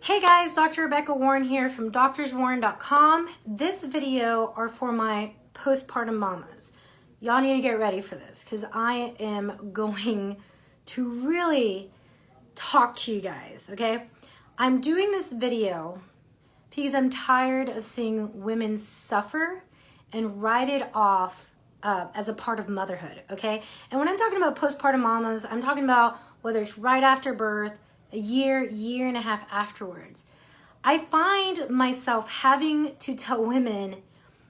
Hey guys, Dr. Rebecca Warren here from doctorswarren.com. This video are for my postpartum mamas. Y'all need to get ready for this because I am going to really talk to you guys, okay? I'm doing this video because I'm tired of seeing women suffer and write it off as a part of motherhood, okay? And when I'm talking about postpartum mamas, I'm talking about whether it's right after birth, a year and a half afterwards. I find myself having to tell women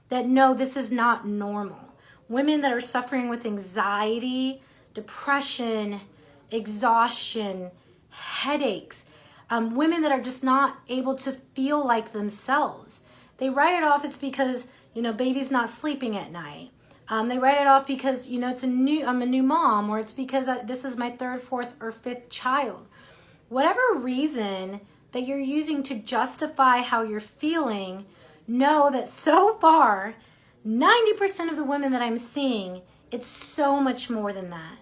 that no, this is not normal. Women that are suffering with anxiety, depression, exhaustion, headaches, women that are just not able to feel like themselves. They write it off, it's because, baby's not sleeping at night. They write it off because, I'm a new mom, or it's because this is my third, fourth, or fifth child. Whatever reason that you're using to justify how you're feeling, know that so far, 90% of the women that I'm seeing, it's so much more than that.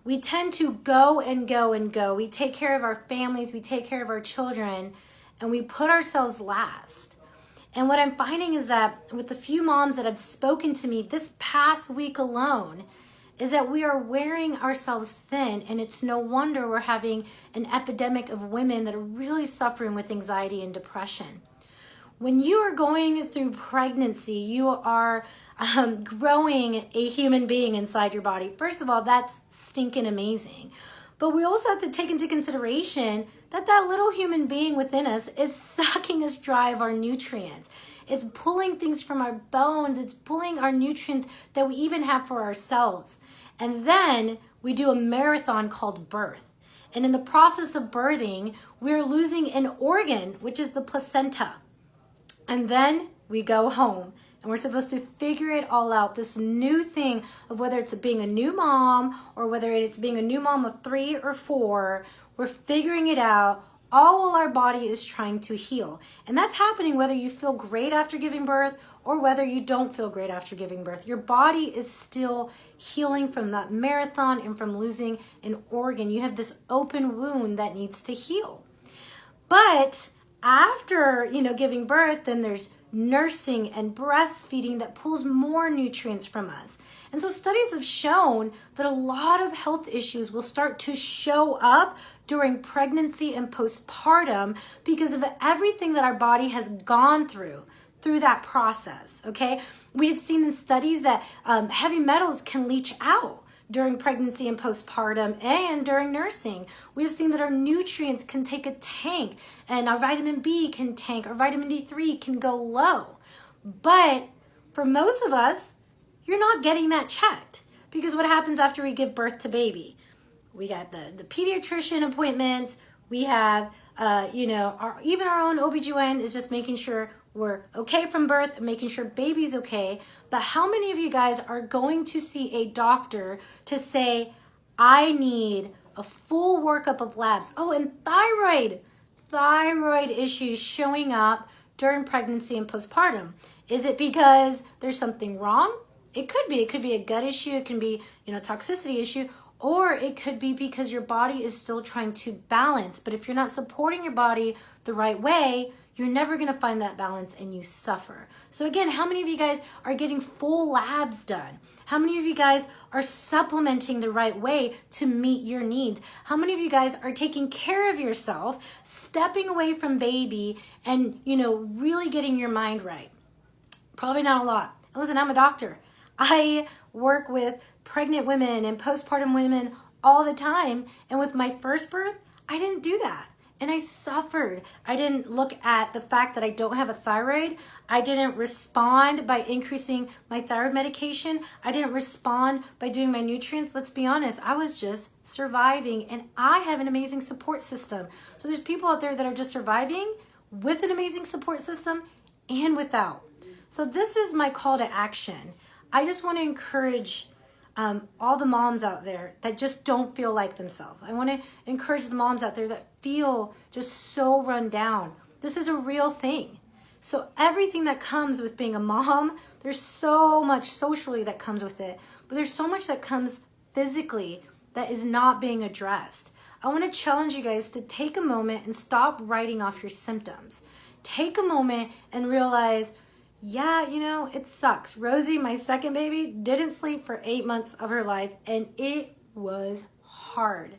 We tend to go and go and go. We take care of our families, we take care of our children, and we put ourselves last. And what I'm finding is that with the few moms that have spoken to me this past week alone, is that we are wearing ourselves thin, and it's no wonder we're having an epidemic of women that are really suffering with anxiety and depression. When you are going through pregnancy, you are growing a human being inside your body. First of all, that's stinking amazing. But we also have to take into consideration that that little human being within us is sucking us dry of our nutrients. It's pulling things from our bones. It's pulling our nutrients that we even have for ourselves. And then we do a marathon called birth. And in the process of birthing, we're losing an organ, which is the placenta. And then we go home. And we're supposed to figure it all out, this new thing of whether it's being a new mom or whether it's being a new mom of 3 or 4. We're figuring it out all while our body is trying to heal. And that's happening whether you feel great after giving birth or whether you don't feel great after giving birth. Your body is still healing from that marathon and from losing an organ. You have this open wound that needs to heal. But after, giving birth, then there's nursing and breastfeeding that pulls more nutrients from us. And so studies have shown that a lot of health issues will start to show up during pregnancy and postpartum because of everything that our body has gone through that process, okay? We have seen in studies that heavy metals can leach out during pregnancy and postpartum and during nursing. We have seen that our nutrients can take a tank, and our vitamin B can tank, our vitamin D3 can go low. But for most of us, you're not getting that checked because what happens after we give birth to baby? We got the pediatrician appointments. We have, even our own OBGYN is just making sure we're okay from birth and making sure baby's okay. But how many of you guys are going to see a doctor to say, I need a full workup of labs? Oh, and thyroid issues showing up during pregnancy and postpartum. Is it because there's something wrong? It could be. It could be a gut issue. It can be, toxicity issue. Or it could be because your body is still trying to balance. But if you're not supporting your body the right way, you're never going to find that balance and you suffer. So again, how many of you guys are getting full labs done? How many of you guys are supplementing the right way to meet your needs? How many of you guys are taking care of yourself, stepping away from baby and, really getting your mind right? Probably not a lot. And listen, I'm a doctor. I work with pregnant women and postpartum women all the time. And with my first birth, I didn't do that. And I suffered. I didn't look at the fact that I don't have a thyroid. I didn't respond by increasing my thyroid medication. I didn't respond by doing my nutrients. Let's be honest, I was just surviving, and I have an amazing support system. So there's people out there that are just surviving with an amazing support system and without. So this is my call to action. I just want to encourage all the moms out there that just don't feel like themselves. I want to encourage the moms out there that feel just so run down. This is a real thing. So everything that comes with being a mom, there's so much socially that comes with it, but there's so much that comes physically that is not being addressed. I want to challenge you guys to take a moment and stop writing off your symptoms. Take a moment and realize, yeah, you know, it sucks. Rosie, my second baby, didn't sleep for 8 months of her life, and it was hard.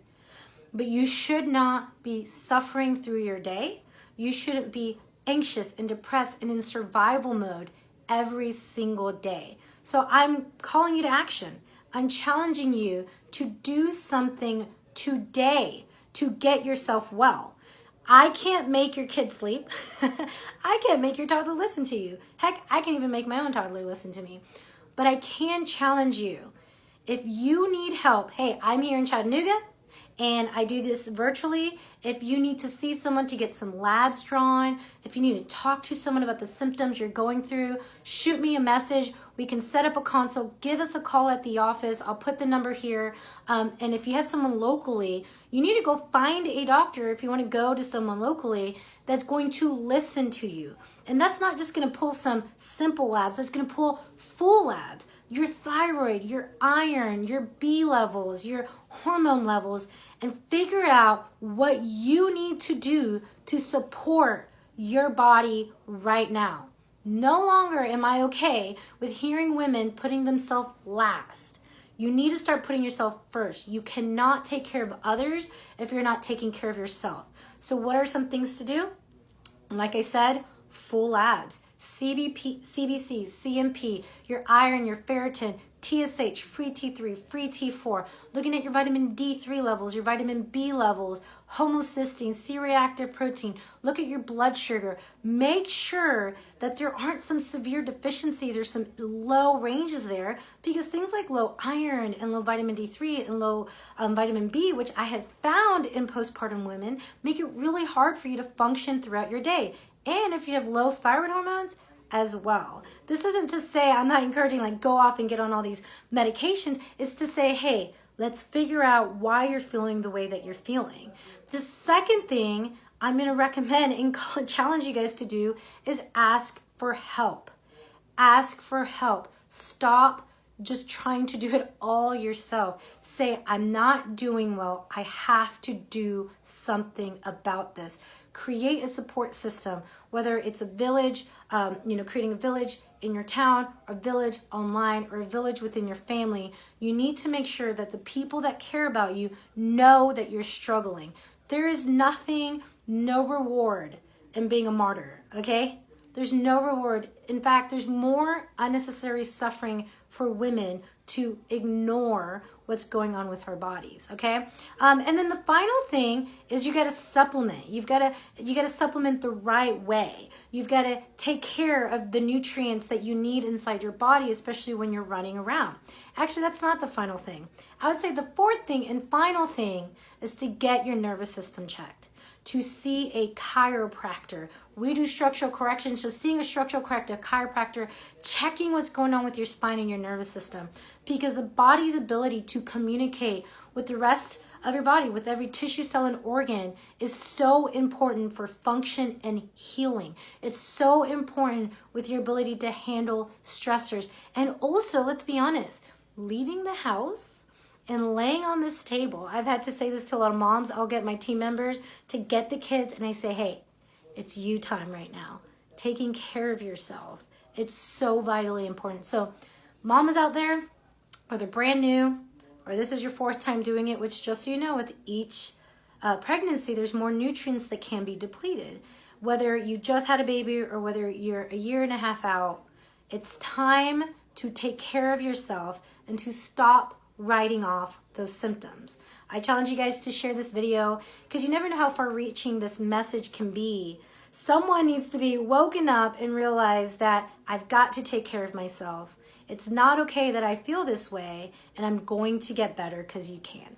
But you should not be suffering through your day. You shouldn't be anxious and depressed and in survival mode every single day. So I'm calling you to action. I'm challenging you to do something today to get yourself well. I can't make your kid sleep. I can't make your toddler listen to you. Heck, I can't even make my own toddler listen to me. But I can challenge you. If you need help, hey, I'm here in Chattanooga, and I do this virtually. If you need to see someone to get some labs drawn, if you need to talk to someone about the symptoms you're going through, shoot me a message. We can set up a consult. Give us a call at the office. I'll put the number here. And if you have someone locally, you need to go find a doctor if you want to go to someone locally that's going to listen to you. And that's not just going to pull some simple labs. That's going to pull full labs. Your thyroid, your iron, your B levels, your hormone levels, and figure out what you need to do to support your body right now. No longer am I okay with hearing women putting themselves last. You need to start putting yourself first. You cannot take care of others if you're not taking care of yourself. So what are some things to do? Like I said, full labs. CBP, CBC, CMP, your iron, your ferritin, TSH, free T3, free T4, looking at your vitamin D3 levels, your vitamin B levels, homocysteine, C-reactive protein, look at your blood sugar. Make sure that there aren't some severe deficiencies or some low ranges there, because things like low iron and low vitamin D3 and low vitamin B, which I have found in postpartum women, make it really hard for you to function throughout your day. And if you have low thyroid hormones as well. This isn't to say, I'm not encouraging like go off and get on all these medications. It's to say, hey, let's figure out why you're feeling the way that you're feeling. The second thing I'm going to recommend and challenge you guys to do is ask for help. Ask for help. Stop just trying to do it all yourself. Say, I'm not doing well. I have to do something about this. Create a support system, whether it's a village, creating a village in your town, a village online, or a village within your family. You need to make sure that the people that care about you know that you're struggling. There is nothing, no reward in being a martyr, okay? There's no reward. In fact, there's more unnecessary suffering for women to ignore what's going on with her bodies, okay? And then the final thing is you got to supplement. You got to supplement the right way. You've got to take care of the nutrients that you need inside your body, especially when you're running around. Actually, that's not the final thing. I would say the fourth thing and final thing is to get your nervous system checked, to see a chiropractor. We do structural correction, so seeing a structural corrector, chiropractor, checking what's going on with your spine and your nervous system, because the body's ability to communicate with the rest of your body, with every tissue, cell, and organ, is so important for function and healing. It's so important with your ability to handle stressors. And also, let's be honest, leaving the house and laying on this table, I've had to say this to a lot of moms. I'll get my team members to get the kids, and I say, hey, it's you time right now. Taking care of yourself. It's so vitally important. So mamas out there, whether brand new or this is your fourth time doing it, which just so you know, with each pregnancy, there's more nutrients that can be depleted. Whether you just had a baby or whether you're a year and a half out, it's time to take care of yourself and to stop writing off those symptoms. I challenge you guys to share this video because you never know how far-reaching this message can be. Someone needs to be woken up and realize that I've got to take care of myself. It's not okay that I feel this way, and I'm going to get better because you can.